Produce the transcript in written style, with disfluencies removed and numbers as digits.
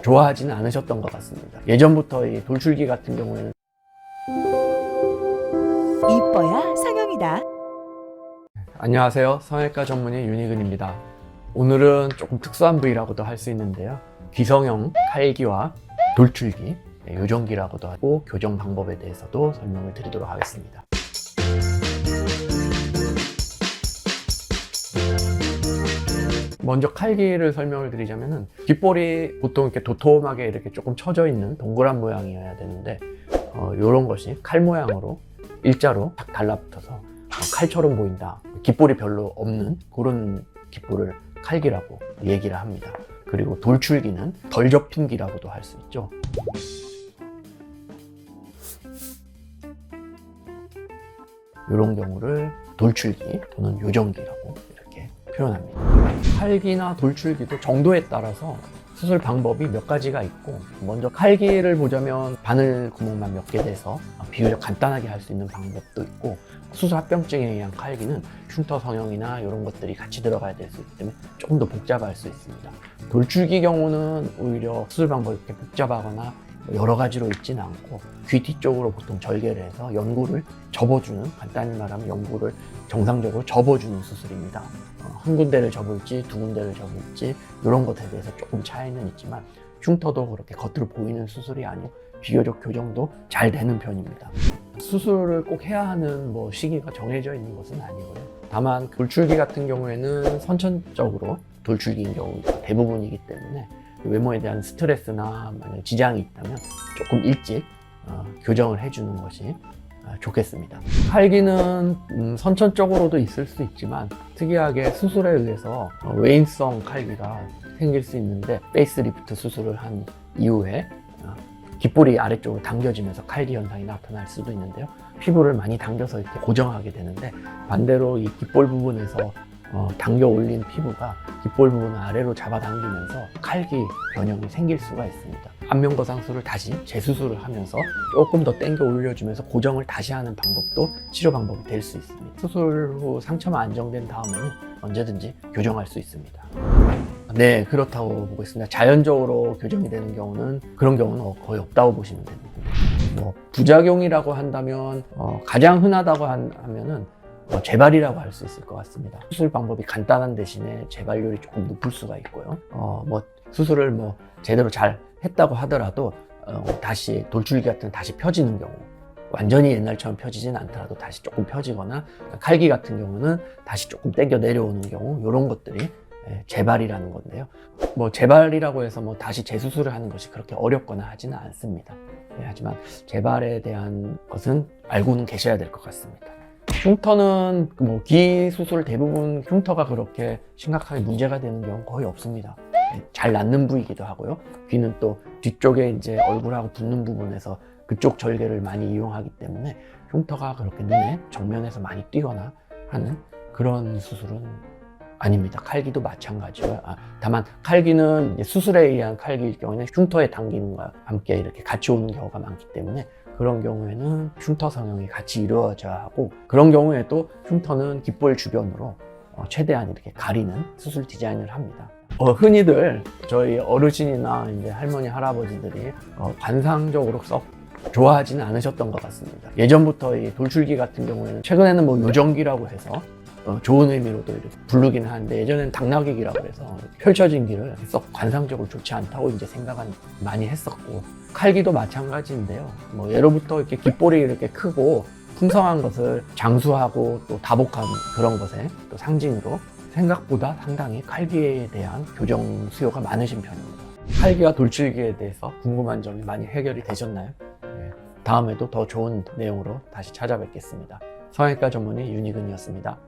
좋아하지는 않으셨던 것 같습니다. 예전부터 이 돌출기 같은 경우에는 이뻐야 상영이다. 안녕하세요. 성형외과 전문의 윤희근입니다. 오늘은 조금 특수한 부위라고도 할 수 있는데요. 기성형 칼기와 돌출기, 요정기라고도 하고 교정 방법에 대해서도 설명을 드리도록 하겠습니다. 먼저 칼기를 설명을 드리자면은 귓볼이 보통 이렇게 도톰하게 이렇게 조금 처져 있는 동그란 모양이어야 되는데 이런 것이 칼 모양으로 일자로 딱 달라붙어서 칼처럼 보인다. 귓볼이 별로 없는 그런 귓볼을 칼기라고 얘기를 합니다. 그리고 돌출기는 덜 접힌 기라고도 할 수 있죠. 이런 경우를 돌출기 또는 요정기라고 이렇게 표현합니다. 칼기나 돌출기도 정도에 따라서 수술 방법이 몇 가지가 있고, 먼저 칼기를 보자면 바늘 구멍만 몇 개 돼서 비교적 간단하게 할 수 있는 방법도 있고, 수술 합병증에 의한 칼기는 흉터 성형이나 이런 것들이 같이 들어가야 될 수 있기 때문에 조금 더 복잡할 수 있습니다. 돌출기 경우는 오히려 수술 방법이 이렇게 복잡하거나 여러 가지로 있지는 않고 귀 뒤쪽으로 보통 절개를 해서 연골을 접어주는, 간단히 말하면 연골을 정상적으로 접어주는 수술입니다. 한 군데를 접을지 두 군데를 접을지 이런 것에 대해서 조금 차이는 있지만 흉터도 그렇게 겉으로 보이는 수술이 아니고 비교적 교정도 잘 되는 편입니다. 수술을 꼭 해야 하는 시기가 정해져 있는 것은 아니고요. 다만 돌출기 같은 경우에는 선천적으로 돌출기인 경우가 대부분이기 때문에 외모에 대한 스트레스나 만약 지장이 있다면 조금 일찍 교정을 해주는 것이 좋겠습니다. 칼기는 선천적으로도 있을 수 있지만 특이하게 수술에 의해서 외인성 칼기가 생길 수 있는데, 페이스리프트 수술을 한 이후에 귓볼이 아래쪽으로 당겨지면서 칼기 현상이 나타날 수도 있는데요. 피부를 많이 당겨서 이렇게 고정하게 되는데, 반대로 이 귓볼 부분에서 당겨 올린 피부가 귓볼 부분을 아래로 잡아당기면서 칼기 변형이 생길 수가 있습니다. 안면거상술을 다시 재수술을 하면서 조금 더 당겨 올려주면서 고정을 다시 하는 방법도 치료 방법이 될 수 있습니다. 수술 후 상처만 안정된 다음에는 언제든지 교정할 수 있습니다. 네, 그렇다고 보고 있습니다. 자연적으로 교정이 되는 경우는, 그런 경우는 거의 없다고 보시면 됩니다. 부작용이라고 한다면 가장 흔하다고 하면은 재발이라고 할 수 있을 것 같습니다. 수술 방법이 간단한 대신에 재발률이 조금 높을 수가 있고요. 수술을 제대로 잘 했다고 하더라도 다시 돌출기 같은 다시 펴지는 경우, 완전히 옛날처럼 펴지진 않더라도 다시 조금 펴지거나, 칼기 같은 경우는 다시 조금 당겨 내려오는 경우, 이런 것들이 재발이라는 건데요. 재발이라고 해서 다시 재수술을 하는 것이 그렇게 어렵거나 하지는 않습니다. 하지만 재발에 대한 것은 알고는 계셔야 될 것 같습니다. 흉터는 귀 수술 대부분 흉터가 그렇게 심각하게 문제가 되는 경우는 거의 없습니다. 잘 낫는 부위이기도 하고요. 귀는 또 뒤쪽에 이제 얼굴하고 붙는 부분에서 그쪽 절개를 많이 이용하기 때문에 흉터가 그렇게 눈에 정면에서 많이 띄거나 하는 그런 수술은 아닙니다. 칼기도 마찬가지고요. 다만 칼기는 이제 수술에 의한 칼기일 경우에는 흉터에 당기는과 함께 이렇게 같이 오는 경우가 많기 때문에, 그런 경우에는 흉터 성형이 같이 이루어져야 하고, 그런 경우에도 흉터는 귓볼 주변으로 최대한 이렇게 가리는 수술 디자인을 합니다. 흔히들 저희 어르신이나 이제 할머니, 할아버지들이 관상적으로 썩 좋아하지는 않으셨던 것 같습니다. 예전부터 이 돌출기 같은 경우에는, 최근에는 요정기라고 해서 좋은 의미로도 이렇게 부르긴 하는데, 예전에는 당나귀기라고 해서 펼쳐진 기를 썩 관상적으로 좋지 않다고 이제 생각은 많이 했었고, 칼기도 마찬가지인데요. 예로부터 이렇게 귓볼이 이렇게 크고 풍성한 것을 장수하고 또 다복한 그런 것의 또 상징으로 생각보다 상당히 칼기에 대한 교정 수요가 많으신 편입니다. 칼기와 돌출기에 대해서 궁금한 점이 많이 해결이 되셨나요? 다음에도 더 좋은 내용으로 다시 찾아뵙겠습니다. 성형외과 전문의 윤희근이었습니다.